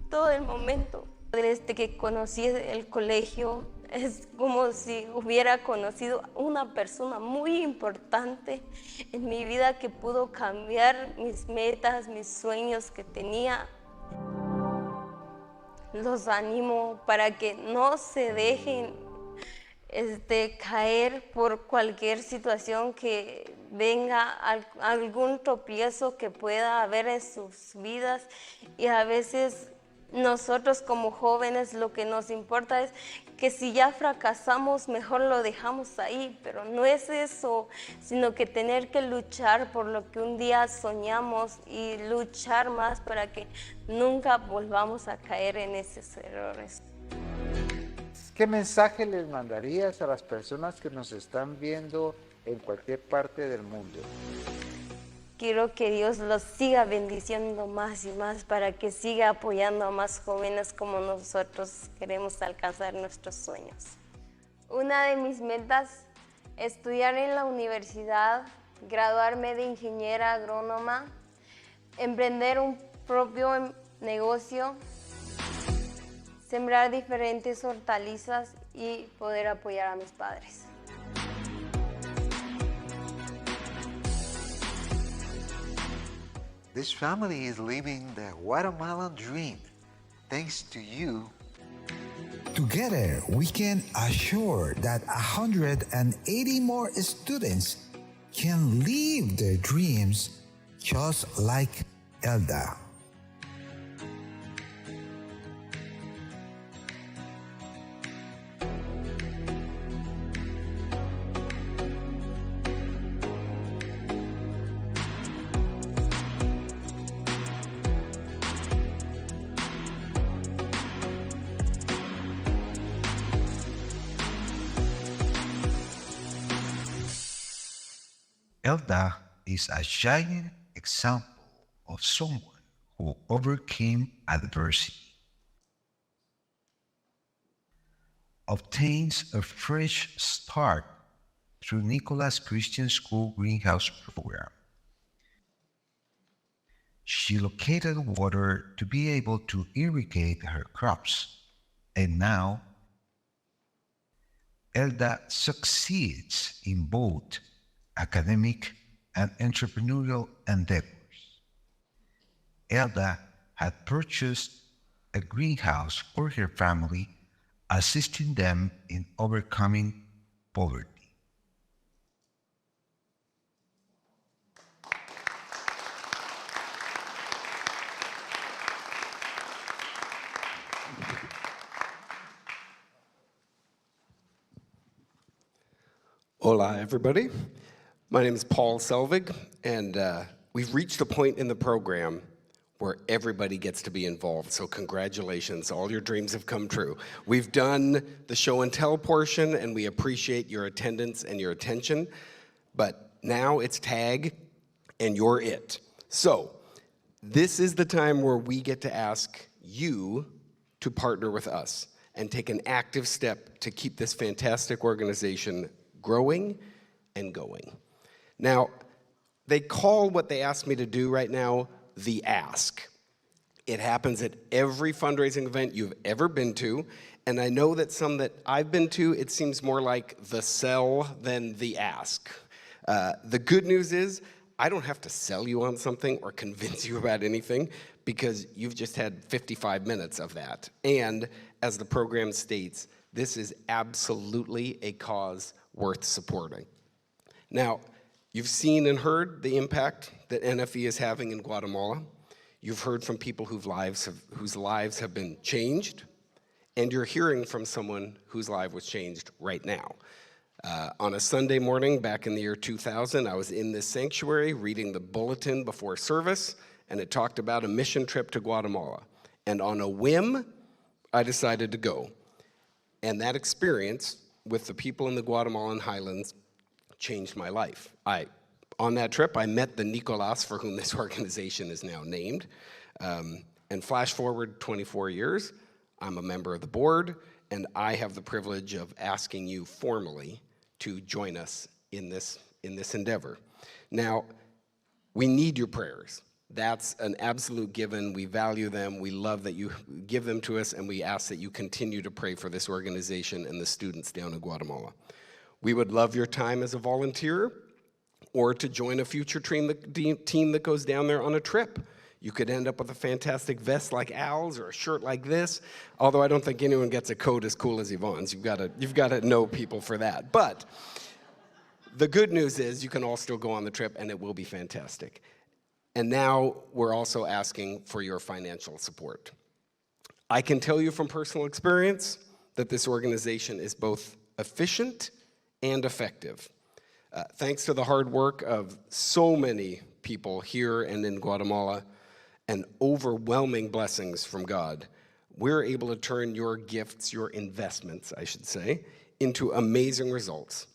todo el momento. Desde que conocí el colegio, es como si hubiera conocido una persona muy importante en mi vida que pudo cambiar mis metas, mis sueños que tenía. Los animo para que no se dejen caer por cualquier situación que venga, algún tropiezo que pueda haber en sus vidas. Y a veces nosotros como jóvenes lo que nos importa es que si ya fracasamos mejor lo dejamos ahí, pero no es eso, sino que tener que luchar por lo que un día soñamos y luchar más para que nunca volvamos a caer en esos errores. ¿Qué mensaje les mandarías a las personas que nos están viendo en cualquier parte del mundo? Quiero que Dios los siga bendiciendo más y más para que siga apoyando a más jóvenes como nosotros queremos alcanzar nuestros sueños. Una de mis metas es estudiar en la universidad, graduarme de ingeniera agrónoma emprender un propio negocio, sembrar diferentes hortalizas y poder apoyar a mis padres. This family is living the Guatemalan dream, thanks to you. Together, we can assure that 180 more students can live their dreams just like Elda. Elda is a giant example of someone who overcame adversity, obtains a fresh start through Nicolás Christian School Greenhouse Program. She located water to be able to irrigate her crops, and now Elda succeeds in both academic and entrepreneurial endeavors. Elda had purchased a greenhouse for her family, assisting them in overcoming poverty. Hola, everybody. My name is Paul Selvig, and we've reached a point in the program where everybody gets to be involved. So congratulations, all your dreams have come true. We've done the show and tell portion, and we appreciate your attendance and your attention. But now it's tag, and you're it. So this is the time where we get to ask you to partner with us and take an active step to keep this fantastic organization growing and going. Now, they call what they asked me to do right now the ask. It happens at every fundraising event you've ever been to, and I know that some that I've been to, it seems more like the sell than the ask. The good news is, I don't have to sell you on something or convince you about anything, because you've just had 55 minutes of that. And as the program states, this is absolutely a cause worth supporting. Now, you've seen and heard the impact that NFE is having in Guatemala. You've heard from people whose lives have been changed, and you're hearing from someone whose life was changed right now. On a Sunday morning back in the year 2000, I was in this sanctuary reading the bulletin before service, and it talked about a mission trip to Guatemala. And on a whim, I decided to go. And that experience with the people in the Guatemalan highlands changed my life. On that trip, I met the Nicolás for whom this organization is now named. And flash forward 24 years, I'm a member of the board, and I have the privilege of asking you formally to join us in this endeavor. Now, we need your prayers. That's an absolute given. We value them. We love that you give them to us, and we ask that you continue to pray for this organization and the students down in Guatemala. We would love your time as a volunteer or to join a future team that goes down there on a trip. You could end up with a fantastic vest like Al's or a shirt like this, although I don't think anyone gets a coat as cool as Yvonne's. You've got to know people for that. But the good news is you can all still go on the trip, and it will be fantastic. And now we're also asking for your financial support. I can tell you from personal experience that this organization is both efficient and effective. Thanks to the hard work of so many people here and in Guatemala, and overwhelming blessings from God, we're able to turn your gifts, your investments, I should say, into amazing results.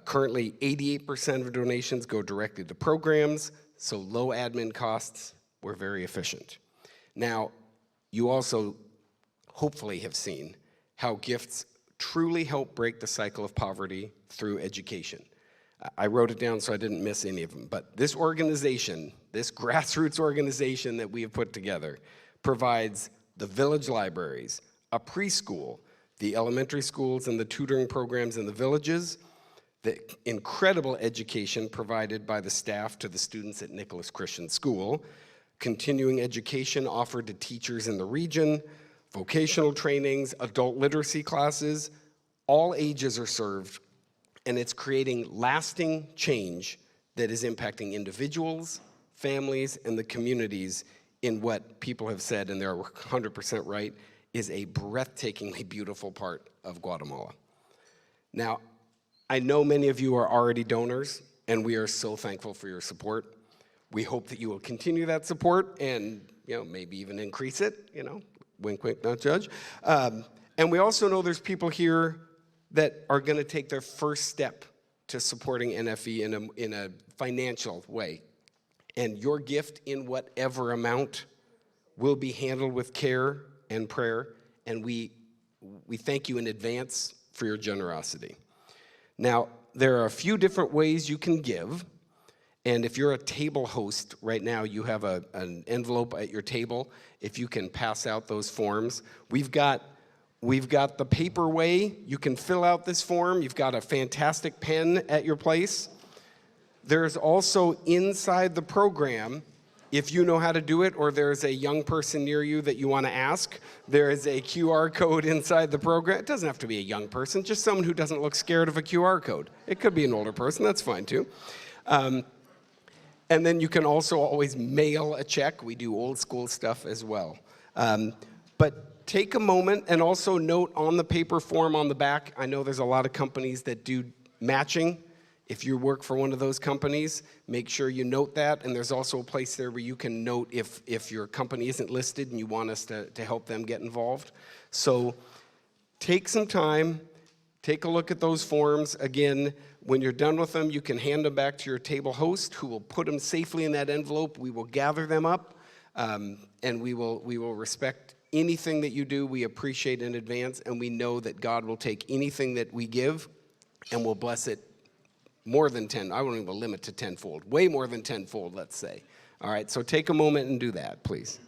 Currently, 88% of donations go directly to programs, so low admin costs, we're very efficient. Now, you also hopefully have seen how gifts truly help break the cycle of poverty through education. I wrote it down so I didn't miss any of them. But this organization, this grassroots organization that we have put together, provides the village libraries, a preschool, the elementary schools and the tutoring programs in the villages, the incredible education provided by the staff to the students at Nicolás Christian School, continuing education offered to teachers in the region, vocational trainings, adult literacy classes, all ages are served, and it's creating lasting change that is impacting individuals, families, and the communities in what people have said, and they're 100% right, is a breathtakingly beautiful part of Guatemala. Now, I know many of you are already donors, and we are so thankful for your support. We hope that you will continue that support and, maybe even increase it, wink, wink, not judge. And we also know there's people here that are gonna take their first step to supporting NFE in a financial way. And your gift in whatever amount will be handled with care and prayer, and we thank you in advance for your generosity. Now, there are a few different ways you can give, and if you're a table host right now, you have an envelope at your table. If you can pass out those forms. We've got the paper way. You can fill out this form. You've got a fantastic pen at your place. There's also inside the program, if you know how to do it or there's a young person near you that you want to ask, there is a QR code inside the program. It doesn't have to be a young person, just someone who doesn't look scared of a QR code. It could be an older person, that's fine too. And then you can also always mail a check. We do old school stuff as well. But take a moment and also note on the paper form on the back, I know there's a lot of companies that do matching. If you work for one of those companies, make sure you note that, and there's also a place there where you can note if your company isn't listed and you want us to help them get involved. So take some time, take a look at those forms. Again, when you're done with them, you can hand them back to your table host, who will put them safely in that envelope. We will gather them up, and we will respect anything that you do. We appreciate in advance, and we know that God will take anything that we give and will bless it more than 10, I won't even limit to tenfold, way more than tenfold, let's say. All right, so take a moment and do that, please.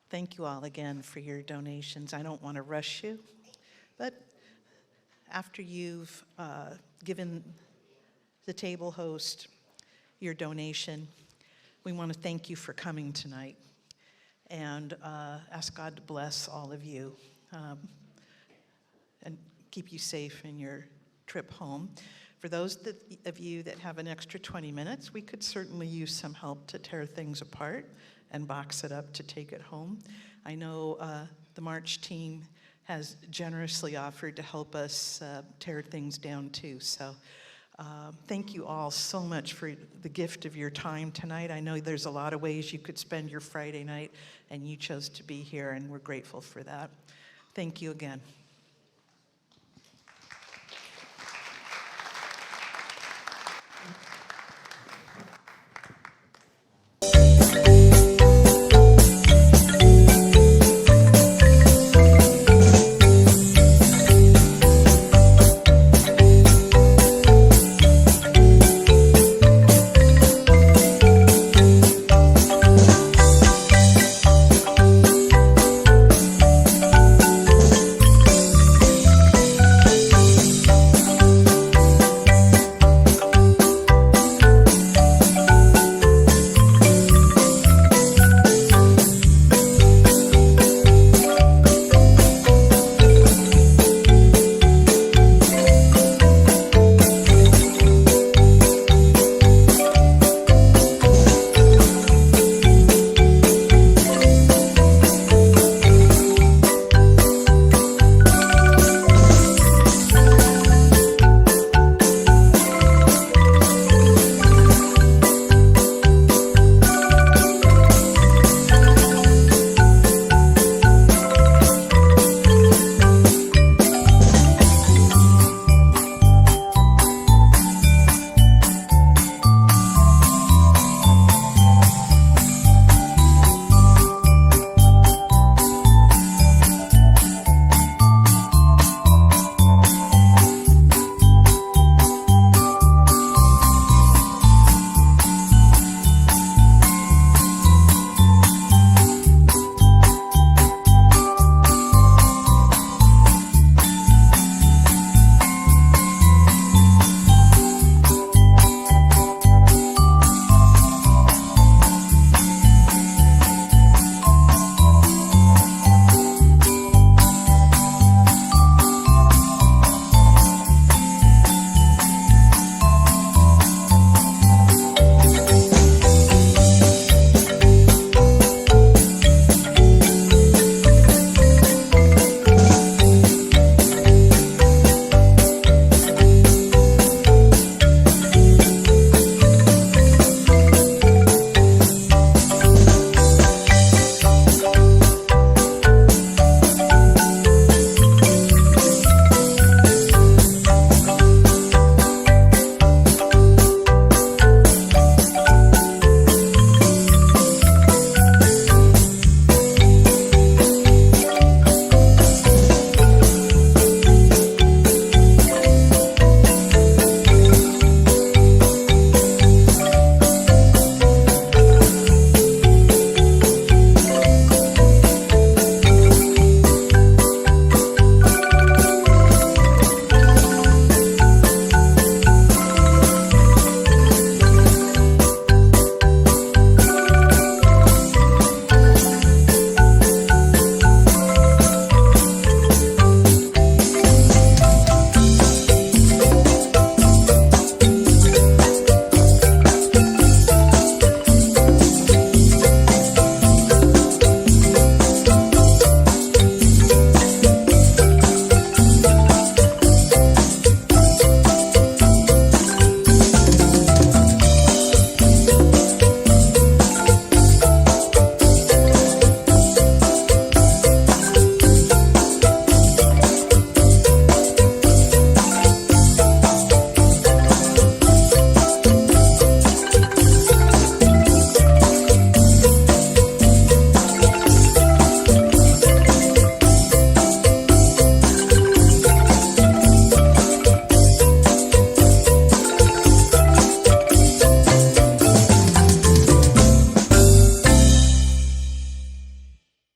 Thank you all again for your donations. I don't want to rush you, but after you've given the table host your donation, we want to thank you for coming tonight and ask God to bless all of you and keep you safe in your trip home. For those of you that have an extra 20 minutes, we could certainly use some help to tear things apart and box it up to take it home. I know the March team has generously offered to help us tear things down too. So thank you all so much for the gift of your time tonight. I know there's a lot of ways you could spend your Friday night, and you chose to be here, and we're grateful for that. Thank you again.